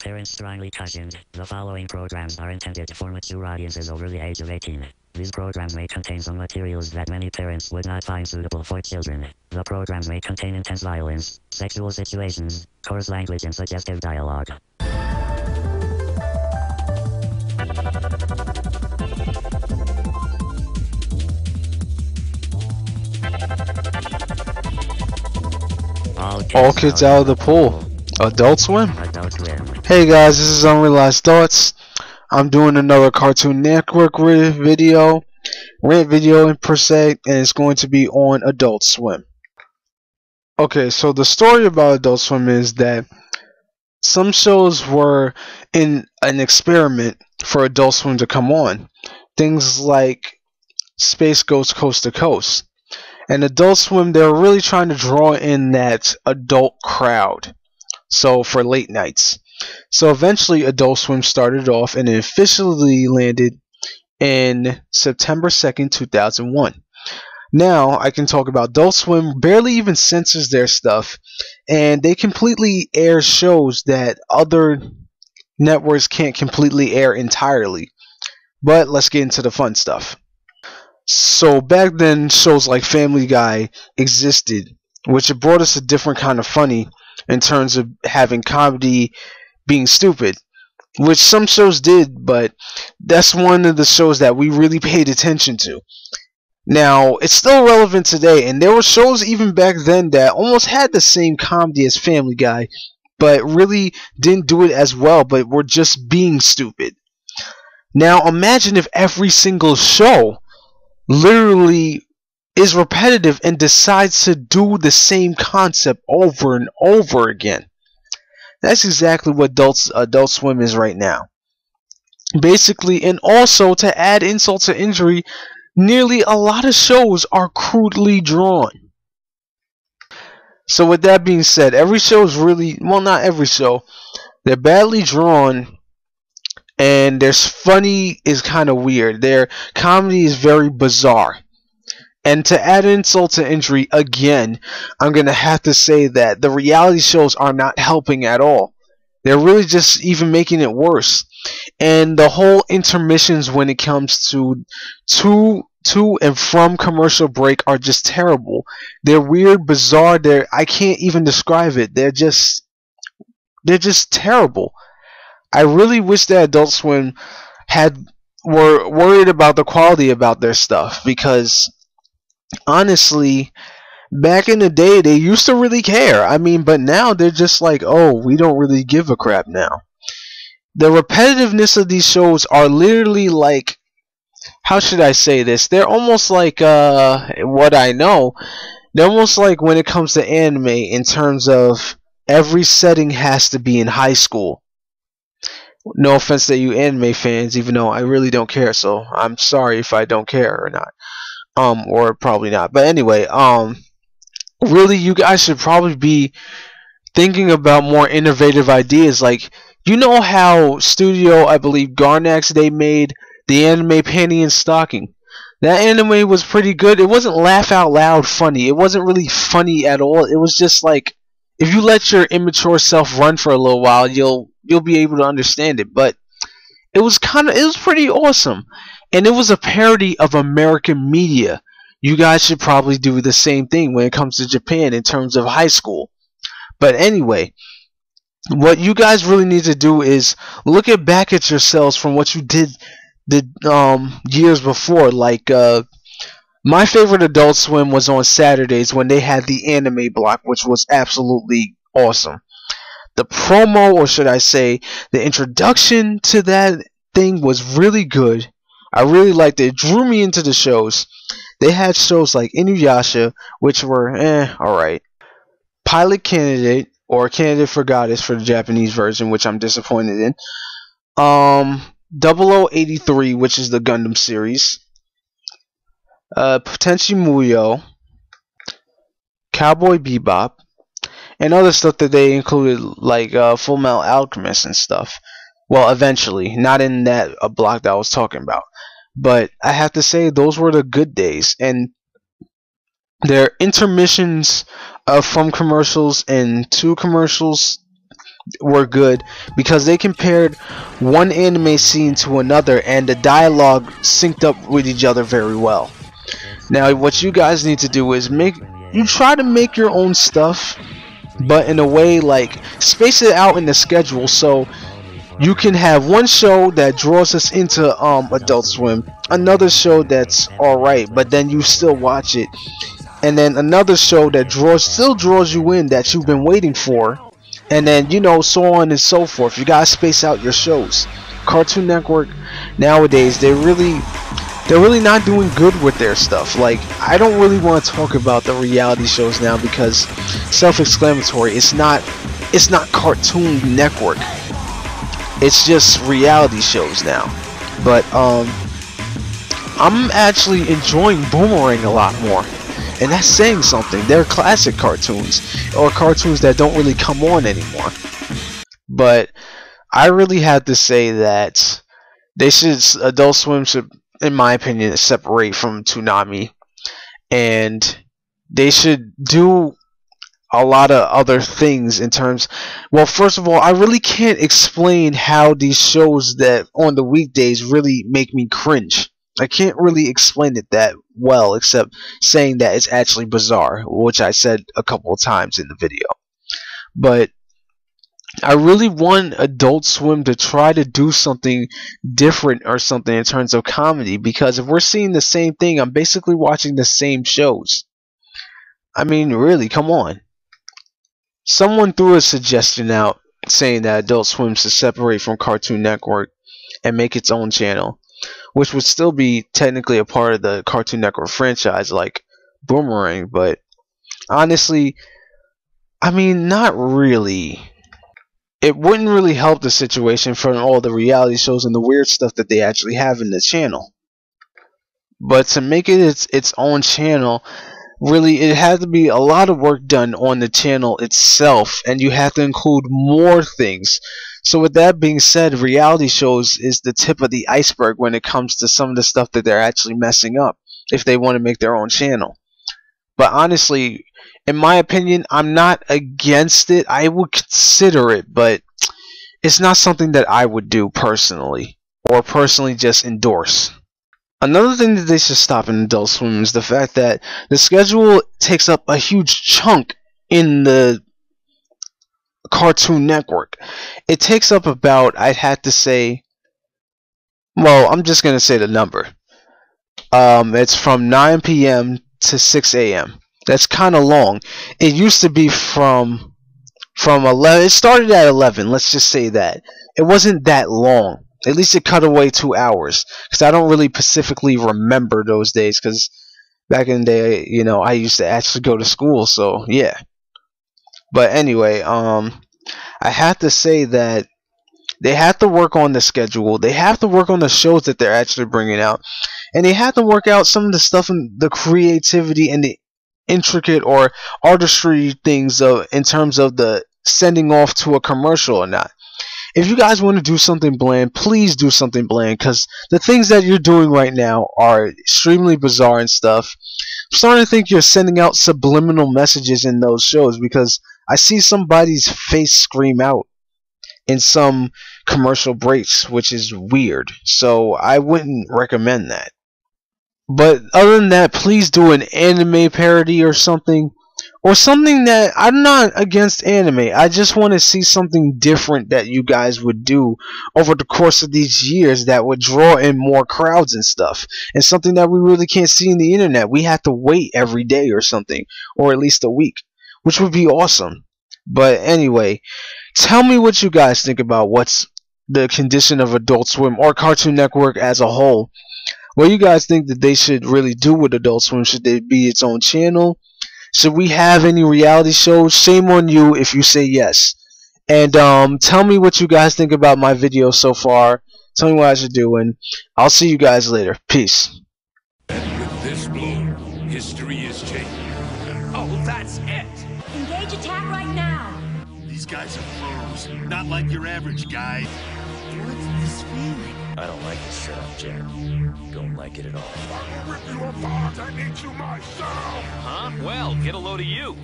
Parents strongly cautioned, the following programs are intended for mature audiences over the age of 18. These programs may contain some materials that many parents would not find suitable for children. The programs may contain intense violence, sexual situations, coarse language and suggestive dialogue. All kids out of the pool. Adult Swim? Adult Swim. Hey guys, this is Unrealized Thoughts. I'm doing another Cartoon Network video, rant video per se, and it's going to be on Adult Swim. Okay, so the story about Adult Swim is that some shows were in an experiment for Adult Swim to come on. Things like Space Ghost Coast to Coast. And Adult Swim, they're really trying to draw in that adult crowd. So for late nights. So eventually Adult Swim started off and it officially landed in September 2nd, 2001. Now I can talk about Adult Swim barely even censors their stuff, and they completely air shows that other networks can't completely air entirely. But let's get into the fun stuff. So back then, shows like Family Guy existed, which it brought us a different kind of funny in terms of having comedy being stupid, which some shows did, but that's one of the shows that we really paid attention to. Now, it's still relevant today, and there were shows even back then that almost had the same comedy as Family Guy, but really didn't do it as well, but were just being stupid. Now, imagine if every single show literally is repetitive and decides to do the same concept over and over again. That's exactly what Adult Swim is right now. Basically, and also to add insult to injury, nearly a lot of shows are crudely drawn. So with that being said, every show is really, well, not every show, they're badly drawn. And their funny is kind of weird. Their comedy is very bizarre. And to add insult to injury, again, I'm going to have to say that the reality shows are not helping at all. They're really just even making it worse. And the whole intermissions when it comes to and from commercial break are just terrible. They're weird, bizarre. I can't even describe it. They're just terrible. I really wish that Adult Swim were worried about the quality about their stuff, because honestly, back in the day they used to really care. I mean, but now they're just like, oh, we don't really give a crap now. The repetitiveness of these shows are literally like, how should I say this? They're almost like what I know. They're almost like when it comes to anime in terms of every setting has to be in high school. No offense to you anime fans, even though I really don't care, so I'm sorry if I don't care or not. Or probably not. But anyway, really you guys should probably be thinking about more innovative ideas. Like, you know how Studio, I believe, Garnax, they made the anime Panty and Stocking. That anime was pretty good. It wasn't laugh out loud funny. It wasn't really funny at all. It was just like, if you let your immature self run for a little while, you'll be able to understand it. But it was pretty awesome, and it was a parody of American media. You guys should probably do the same thing when it comes to Japan in terms of high school. But anyway, what you guys really need to do is look back at yourselves from what you did the years before. Like my favorite Adult Swim was on Saturdays when they had the anime block, which was absolutely awesome. The promo, or should I say, the introduction to that thing was really good. I really liked it. It drew me into the shows. They had shows like Inuyasha, which were alright. Pilot Candidate, or Candidate for Goddess for the Japanese version, which I'm disappointed in. 0083, which is the Gundam series. Potenchi Muyo, Cowboy Bebop, and other stuff that they included, like Full Metal Alchemist and stuff. Well, eventually, not in that block that I was talking about. But I have to say, those were the good days, and their intermissions from commercials and to commercials were good because they compared one anime scene to another and the dialogue synced up with each other very well. Now what you guys need to do is try to make your own stuff, but in a way like space it out in the schedule so you can have one show that draws us into Adult Swim, another show that's alright but then you still watch it, and then another show that still draws you in that you've been waiting for, and then so on and so forth. You gotta space out your shows. Cartoon Network nowadays they're really not doing good with their stuff. Like, I don't really want to talk about the reality shows now because self-explanatory. It's not Cartoon Network. It's just reality shows now. But I'm actually enjoying Boomerang a lot more, and that's saying something. They're classic cartoons, or cartoons that don't really come on anymore. But I really had to say that Adult Swim should, in my opinion, separate from Toonami, and they should do a lot of other things in terms. Well, first of all, I really can't explain how these shows that on the weekdays really make me cringe. I can't really explain it that well, except saying that it's actually bizarre, which I said a couple of times in the video. But I really want Adult Swim to try to do something different or something in terms of comedy, because if we're seeing the same thing, I'm basically watching the same shows. I mean, really, come on. Someone threw a suggestion out saying that Adult Swim should separate from Cartoon Network and make its own channel, which would still be technically a part of the Cartoon Network franchise like Boomerang, but honestly, I mean, not really. It wouldn't really help the situation from all the reality shows and the weird stuff that they actually have in the channel. But to make it its own channel, really, it had to be a lot of work done on the channel itself, and you have to include more things. So with that being said, reality shows is the tip of the iceberg when it comes to some of the stuff that they're actually messing up if they want to make their own channel. But honestly, in my opinion, I'm not against it. I would consider it, but it's not something that I would do personally, or personally just endorse. Another thing that they should stop in Adult Swim is the fact that the schedule takes up a huge chunk in the Cartoon Network. It takes up about, I'd have to say, well, I'm just going to say the number. It's from 9 p.m. to 6 a.m. That's kind of long. It used to be from 11. It started at 11. Let's just say that. It wasn't that long. At least it cut away 2 hours. Because I don't really specifically remember those days. Because back in the day, I used to actually go to school. So, yeah. But anyway, I have to say that they have to work on the schedule. They have to work on the shows that they're actually bringing out. And they have to work out some of the stuff and the creativity and the intricate or artistry things in terms of the sending off to a commercial or not. If you guys want to do something bland, please do something bland, because the things that you're doing right now are extremely bizarre and stuff. I'm starting to think you're sending out subliminal messages in those shows, because I see somebody's face scream out in some commercial breaks, which is weird. So I wouldn't recommend that. But other than that, please do an anime parody or something. Or something that, I'm not against anime. I just want to see something different that you guys would do over the course of these years that would draw in more crowds and stuff. And something that we really can't see in the internet. We have to wait every day or something. Or at least a week. Which would be awesome. But anyway, tell me what you guys think about what's the condition of Adult Swim or Cartoon Network as a whole. What do you guys think that they should really do with Adult Swim? Should they be its own channel? Should we have any reality shows? Shame on you if you say yes. And tell me what you guys think about my video so far. Tell me what I should do, and I'll see you guys later. Peace. And with this blow, history is changing. Oh, that's it! Engage attack right now! These guys are pros, not like your average guy. What's this feeling? I don't like this setup, Jack. Don't like it at all. I will rip you apart and eat you myself! Huh? Well, get a load of you.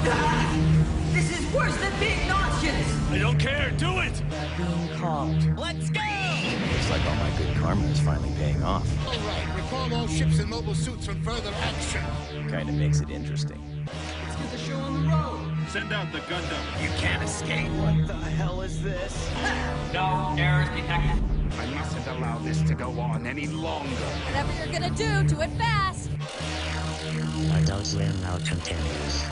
Ah! This is worse than being nauseous! I don't care. Do it. Being called. Let's go. Looks like all my good karma is finally paying off. All right, recall all ships and mobile suits from further action. Kinda makes it interesting. Let's get the show on the road! Send out the Gundam. You can't escape. What the hell is this? No errors detected. I mustn't allow this to go on any longer. Whatever you're gonna do it fast! Adult Swim now continues.